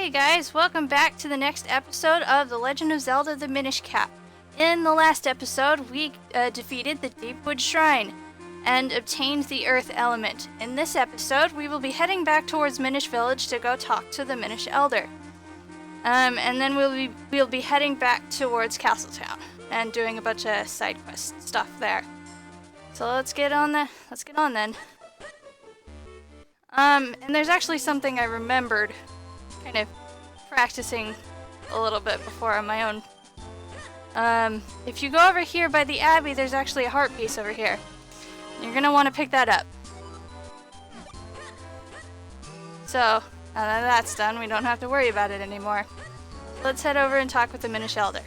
Hey guys, welcome back to the next episode of The Legend of Zelda the Minish Cap. In the last episode, we defeated the Deepwood Shrine and obtained the Earth Element. In this episode, we will be heading back towards Minish Village to go talk to the Minish Elder. And then we'll be heading back towards Castletown and doing a bunch of side quest stuff there. So let's get on then. And there's actually something I remembered kind of practicing a little bit before on my own. If you go over here by the Abbey, there's actually a heart piece over here. You're gonna want to pick that up. So, now that that's done, we don't have to worry about it anymore. Let's head over and talk with the Minish Elder.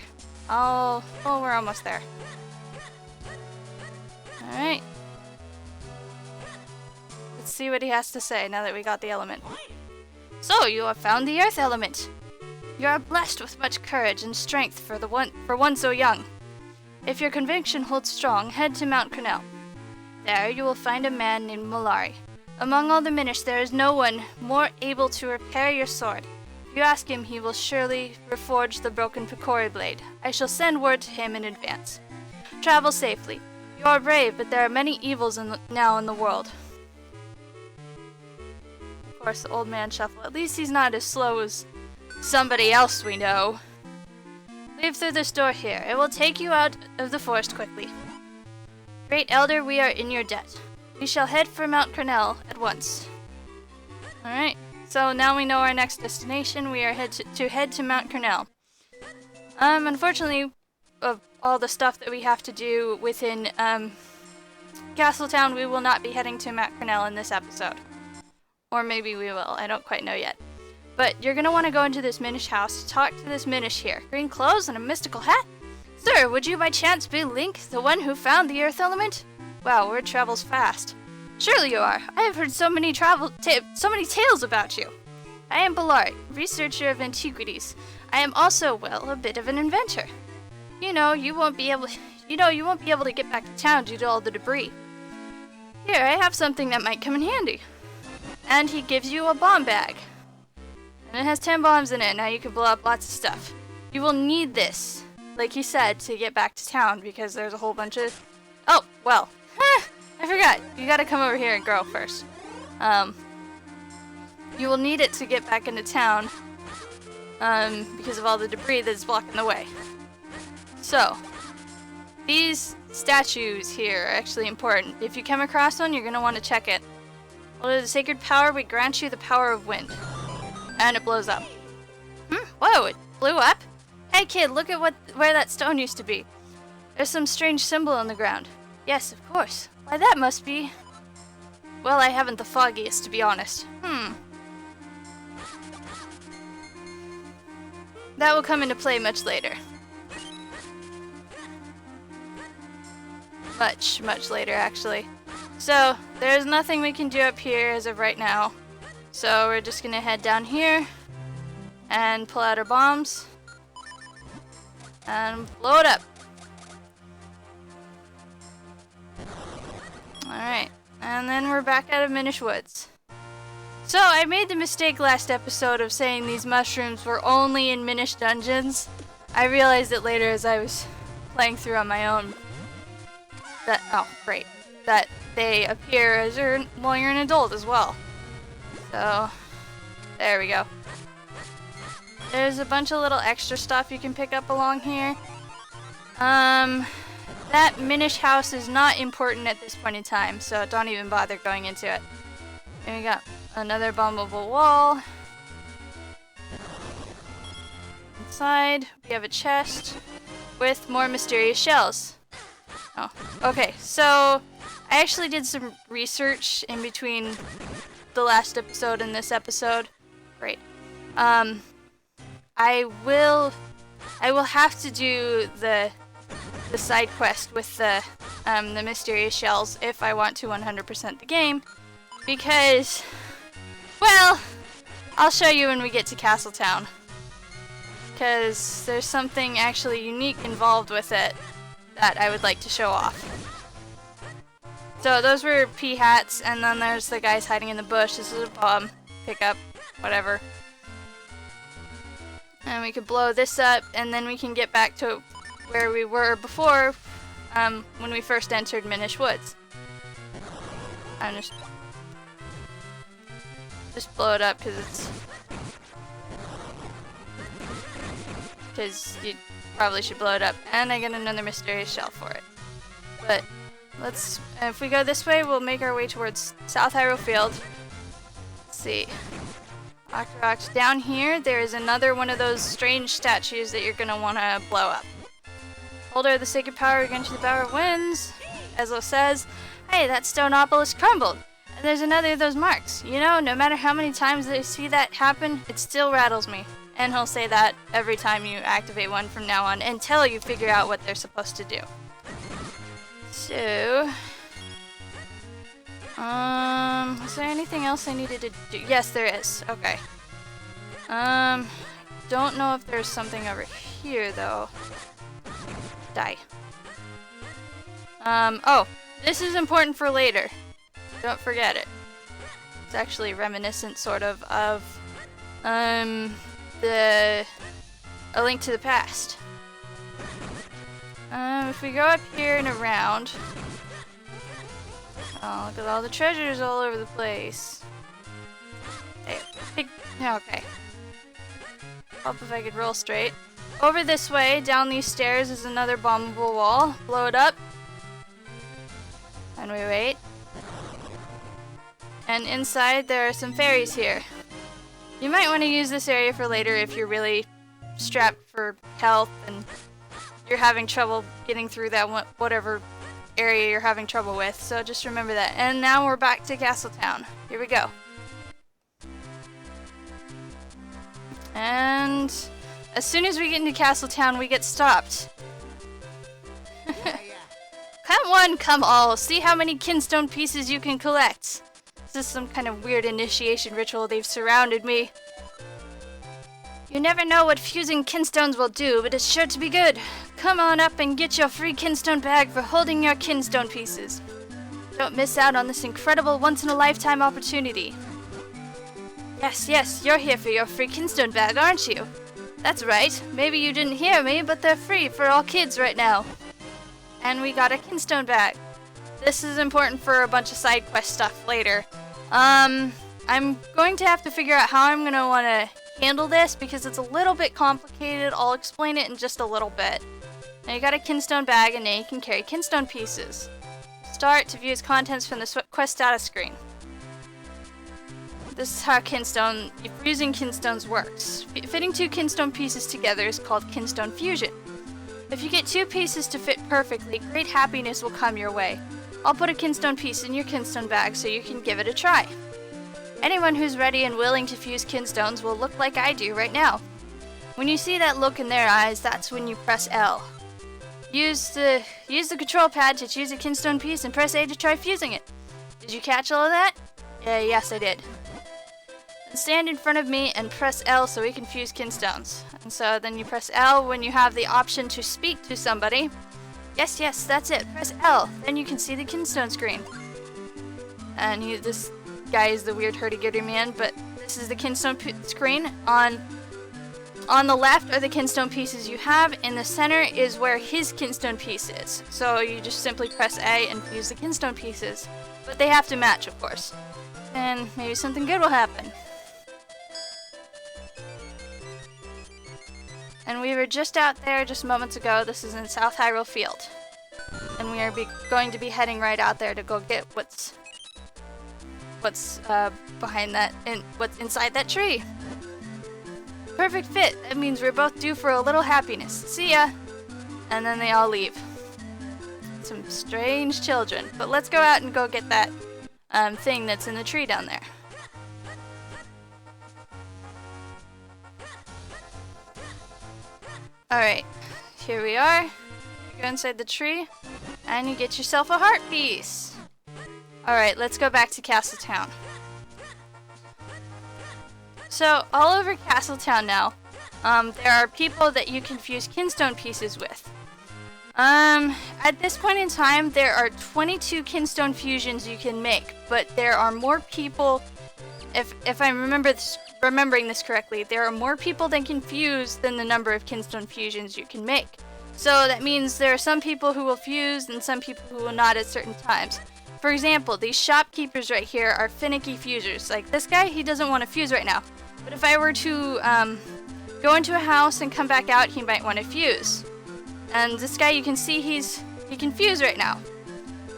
Oh, we're almost there. Alright. Let's see what he has to say now that we got the element. So, you have found the Earth Element. You are blessed with much courage and strength for one so young. If your conviction holds strong, head to Mount Cornell. There you will find a man named Malari. Among all the Minish, there is no one more able to repair your sword. If you ask him, he will surely reforge the broken Picori blade. I shall send word to him in advance. Travel safely. You are brave, but there are many evils now in the world. Of course, the old man shuffled. At least he's not as slow as somebody else we know. Leave through this door here. It will take you out of the forest quickly. Great Elder, we are in your debt. We shall head for Mount Cornell at once. Alright, so now we know our next destination. We are head to Mount Cornell. Unfortunately, of all the stuff that we have to do within Castletown, we will not be heading to Mount Cornell in this episode. Or maybe we will, I don't quite know yet. But you're going to want to go into this Minish house to talk to this Minish here. Green clothes and a mystical hat? Sir, would you by chance be Link, the one who found the Earth Element? Wow, word travels fast. Surely you are. I have heard so many tales about you. I am Ballari, researcher of antiquities. I am also, well, a bit of an inventor. You won't be able to get back to town due to all the debris. Here, I have something that might come in handy. And he gives you a bomb bag. And it has 10 bombs in it. Now you can blow up lots of stuff. You will need this, like he said, to get back to town because there's a whole bunch of... Oh, well. I forgot. You gotta come over here and grow first. You will need it to get back into town because of all the debris that's blocking the way. So, these statues here are actually important. If you come across one, you're gonna want to check it. Well, the sacred power, we grant you the power of wind. And it blows up. Whoa, it blew up? Hey kid, look at where that stone used to be. There's some strange symbol on the ground. Yes, of course. Why, that must be... Well, I haven't the foggiest, to be honest. That will come into play much later. Much, much later, actually. So, there's nothing we can do up here as of right now. So we're just gonna head down here and pull out our bombs and blow it up. Alright, and then we're back out of Minish Woods. So I made the mistake last episode of saying these mushrooms were only in Minish dungeons. I realized it later as I was playing through on my own. That they appear as you're an adult as well. So, there we go. There's a bunch of little extra stuff you can pick up along here. That Minish house is not important at this point in time, so don't even bother going into it. And we got another bombable wall. Inside, we have a chest with more mysterious shells. Oh, okay, so I actually did some research in between the last episode and this episode. Great. I will have to do the side quest with the mysterious shells if I want to 100% the game, because, well, I'll show you when we get to Castletown, because there's something actually unique involved with it that I would like to show off. So those were pea hats, and then there's the guys hiding in the bush. This is a bomb. Pick up, whatever. And we could blow this up, and then we can get back to where we were before, when we first entered Minish Woods. I'm just blow it up because you probably should blow it up. And I get another mysterious shell for it. But if we go this way, we'll make our way towards South Hyrule Field. Let's see. Octorox. Down here, there is another one of those strange statues that you're going to want to blow up. Holder of the Sacred Power against the Power of Winds. Ezlo says, hey, that stone obelisk crumbled. And there's another of those marks. You know, no matter how many times they see that happen, it still rattles me. And he'll say that every time you activate one from now on until you figure out what they're supposed to do. So, is there anything else I needed to do? Yes, there is. Okay. Don't know if there's something over here though. Die. Oh, this is important for later. Don't forget it. It's actually reminiscent sort of A Link to the Past. If we go up here and around. Oh, look at all the treasures all over the place. Hey, okay. Hope if I could roll straight. Over this way, down these stairs, is another bombable wall. Blow it up. And we wait. And inside, there are some fairies here. You might want to use this area for later if you're really strapped for health and you're having trouble getting through that whatever area you're having trouble with. So just remember that. And now we're back to Castletown. Here we go. And as soon as we get into Castletown, we get stopped. Come one, come all. See how many Kinstone pieces you can collect. This is some kind of weird initiation ritual. They've surrounded me. You never know what fusing Kinstones will do, but it's sure to be good. Come on up and get your free Kinstone bag for holding your Kinstone pieces. Don't miss out on this incredible once-in-a-lifetime opportunity. Yes, you're here for your free Kinstone bag, aren't you? That's right. Maybe you didn't hear me, but they're free for all kids right now. And we got a Kinstone bag. This is important for a bunch of side quest stuff later. I'm going to have to figure out how I'm going to want to handle this because it's a little bit complicated. I'll explain it in just a little bit. Now you got a Kinstone bag and now you can carry Kinstone pieces. Start to view its contents from the quest status screen. This is how fusing Kinstones works. Fitting two Kinstone pieces together is called Kinstone fusion. If you get two pieces to fit perfectly, great happiness will come your way. I'll put a Kinstone piece in your Kinstone bag so you can give it a try. Anyone who's ready and willing to fuse Kinstones will look like I do right now. When you see that look in their eyes, that's when you press L. Use the control pad to choose a Kinstone piece and press A to try fusing it. Did you catch all of that? Yes, I did. And stand in front of me and press L so we can fuse Kinstones. And so then you press L when you have the option to speak to somebody. Yes, that's it. Press L. Then you can see the Kinstone screen. And this guy is the weird hurdy-gurdy man, but this is the Kinstone screen. On the left are the Kinstone pieces you have. In the center is where his Kinstone piece is. So you just simply press A and fuse the Kinstone pieces. But they have to match, of course. And maybe something good will happen. And we were just out there just moments ago. This is in South Hyrule Field. And we are going to be heading right out there to go get what's behind that and what's inside that tree. Perfect fit. That means we're both due for a little happiness. See ya. And then they all leave. Some strange children. But let's go out and go get that thing that's in the tree down there. Alright, here we are. You go inside the tree, and you get yourself a heart piece. Alright, let's go back to Castletown. So, all over Castletown now, there are people that you can fuse Kinstone pieces with. At this point in time, there are 22 Kinstone fusions you can make, but there are more people, if I remember remembering this correctly, there are more people that can fuse than the number of Kinstone fusions you can make. So that means there are some people who will fuse and some people who will not at certain times. For example, these shopkeepers right here are finicky fusers. Like this guy, he doesn't want to fuse right now. But if I were to go into a house and come back out, he might want to fuse. And this guy, you can see he can fuse right now.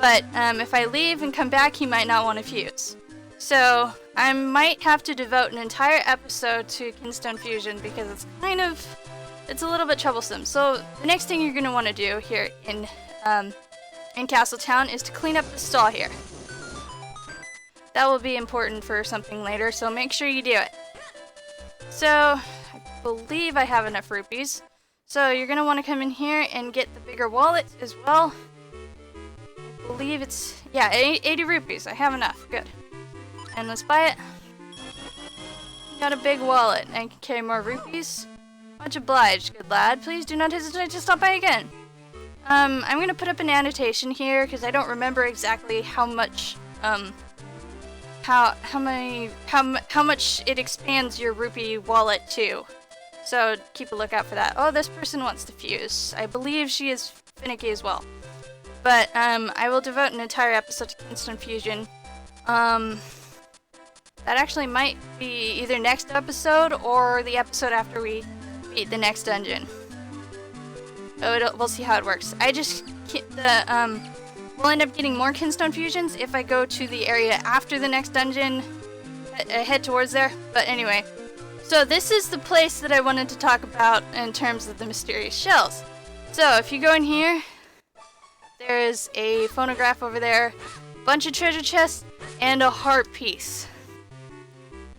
But if I leave and come back, he might not want to fuse. So I might have to devote an entire episode to Kinstone fusion because it's a little bit troublesome. So the next thing you're going to want to do here in Castletown is to clean up the stall here. That will be important for something later, so make sure you do it. So I believe I have enough rupees. So you're going to want to come in here and get the bigger wallet as well. I believe it's, yeah, 80 rupees. I have enough. Good. And let's buy it. Got a big wallet. I can carry more rupees. Much obliged, good lad. Please do not hesitate to stop by again. I'm going to put up an annotation here because I don't remember exactly how much, how much it expands your rupee wallet to. So keep a lookout for that. Oh, this person wants to fuse. I believe she is finicky as well. But I will devote an entire episode to Kinstone fusion. That actually might be either next episode or the episode after we beat the next dungeon. So we'll see how it works. We'll end up getting more Kinstone fusions if I go to the area after the next dungeon, head towards there. But anyway, so this is the place that I wanted to talk about in terms of the mysterious shells. So if you go in here, there is a phonograph over there, a bunch of treasure chests, and a heart piece.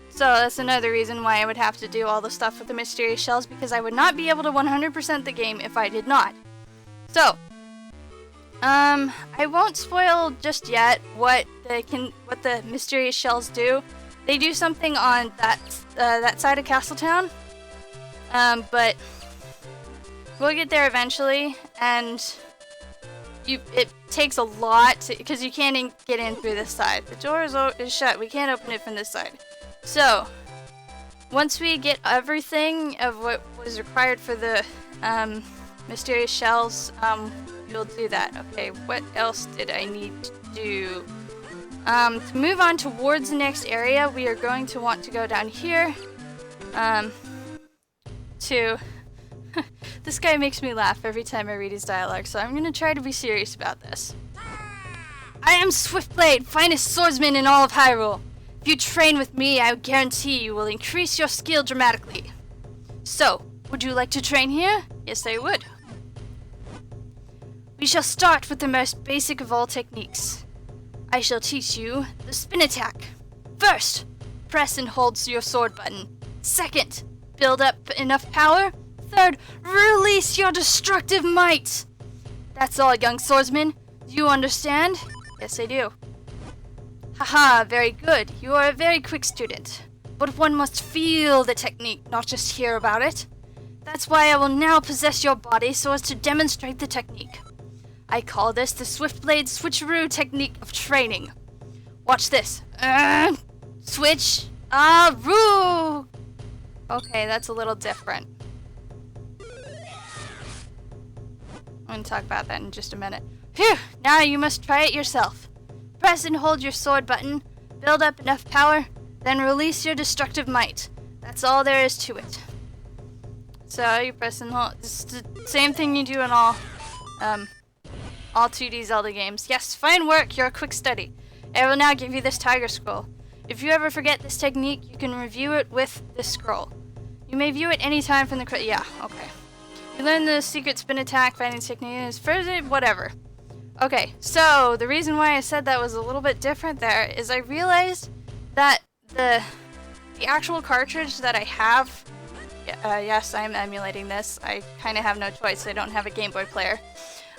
So that's another reason why I would have to do all the stuff with the mysterious shells, because I would not be able to 100% the game if I did not. So, I won't spoil just yet what the mysterious shells do. They do something on that side of Castletown, but we'll get there eventually, and it takes a lot because you can't get in through this side. The door is shut. We can't open it from this side. So, once we get everything of what was required for the mysterious shells, we'll do that. Okay, what else did I need to do? To move on towards the next area, we are going to want to go down here. This guy makes me laugh every time I read his dialogue, so I'm going to try to be serious about this. I am Swiftblade, finest swordsman in all of Hyrule. If you train with me, I guarantee you will increase your skill dramatically. So, would you like to train here? Yes, I would. We shall start with the most basic of all techniques. I shall teach you the spin attack. First, press and hold your sword button. Second, build up enough power. Third, release your destructive might. That's all, young swordsman. Do you understand? Yes, I do. Haha, very good. You are a very quick student. But one must feel the technique, not just hear about it. That's why I will now possess your body so as to demonstrate the technique. I call this the Swiftblade Switcheroo technique of training. Watch this. Switch. Roo. Okay, that's a little different. I'm going to talk about that in just a minute. Phew! Now you must try it yourself. Press and hold your sword button, build up enough power, then release your destructive might. That's all there is to it. So you press and hold. It's the same thing you do in all 2D Zelda games. Yes, fine work. You're a quick study. I will now give you this tiger scroll. If you ever forget this technique, you can review it with this scroll. You may view it anytime from the yeah, okay. You learn the secret spin attack, fighting technique is further, whatever. Okay, so the reason why I said that was a little bit different there is I realized that the actual cartridge that I have, yes, I'm emulating this. I kind of have no choice. I don't have a Game Boy player.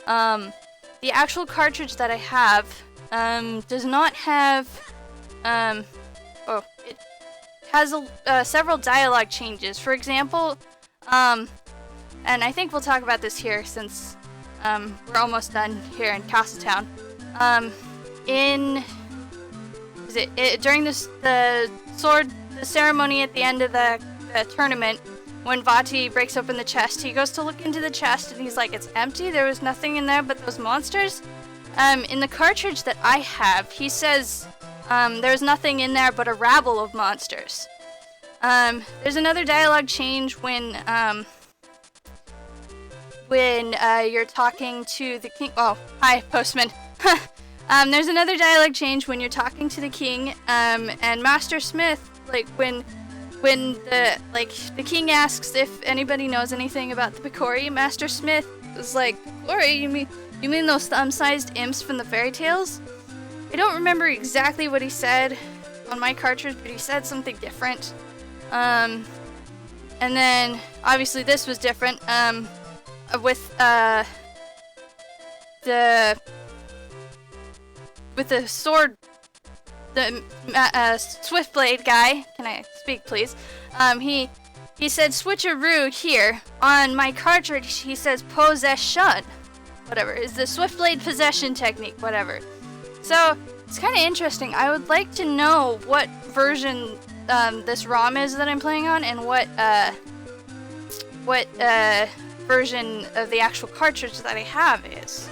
The actual cartridge that I have does not have, it has several dialogue changes. For example, and I think we'll talk about this here since we're almost done here in Castletown. During the sword the ceremony at the end of the tournament, when Vati breaks open the chest, he goes to look into the chest and he's like, it's empty, there was nothing in there but those monsters. In the cartridge that I have, he says there's nothing in there but a rabble of monsters. There's another dialogue change when you're talking to the king. Oh, hi, postman. There's another dialogue change when you're talking to the king, and Master Smith, like when the king asks if anybody knows anything about the Picori, Master Smith is like, Picori, you mean those thumb-sized imps from the fairy tales? I don't remember exactly what he said on my cartridge, but he said something different. And then obviously this was different. With the sword, the Swiftblade guy. Can I speak, please? He said switcheroo here on my cartridge. He says possession, whatever is the Swiftblade possession technique, whatever. So it's kind of interesting. I would like to know what version this ROM is that I'm playing on, and what version of the actual cartridge that I have is.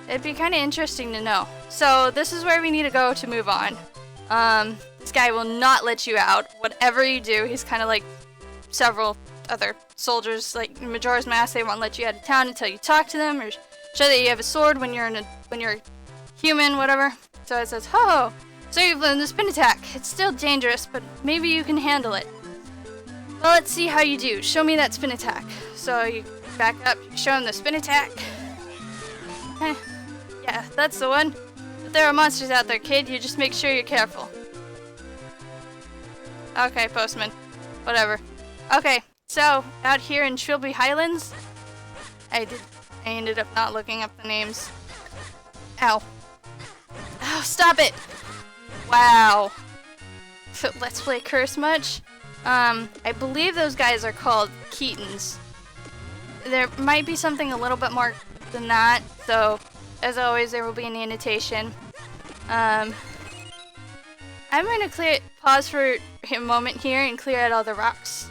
It'd be kind of interesting to know. So this is where we need to go to move on. This guy will not let you out. Whatever you do, he's kind of like several other soldiers, like Majora's Mask. They won't let you out of town until you talk to them or show that you have a sword when you're human, whatever. So it says, ho! So you've learned the spin attack. It's still dangerous, but maybe you can handle it. Well, let's see how you do. Show me that spin attack. So you back up, you show him the spin attack. Okay. Yeah, that's the one. But there are monsters out there, kid. You just make sure you're careful. Okay, postman. Whatever. Okay, so out here in Trilby Highlands, I ended up not looking up the names. Ow. Oh, stop it! Wow. So, Let's Play Curse much? I believe those guys are called Keatons. There might be something a little bit more than that, so as always there will be an annotation. I'm going to pause for a moment here and clear out all the rocks,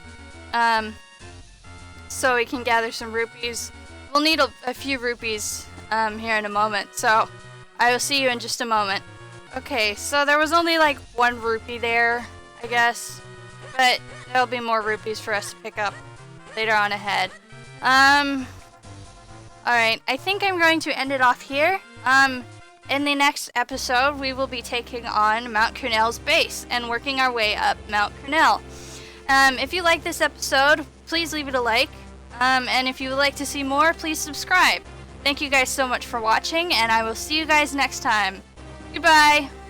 so we can gather some rupees. We'll need a few rupees here in a moment, so I will see you in just a moment. Okay, so there was only like 1 rupee there, I guess, but there'll be more rupees for us to pick up later on ahead. Alright, I think I'm going to end it off here. In the next episode, we will be taking on Mount Cornell's base and working our way up Mount Cornell. If you like this episode, please leave it a like. And if you would like to see more, please subscribe. Thank you guys so much for watching, and I will see you guys next time. Goodbye!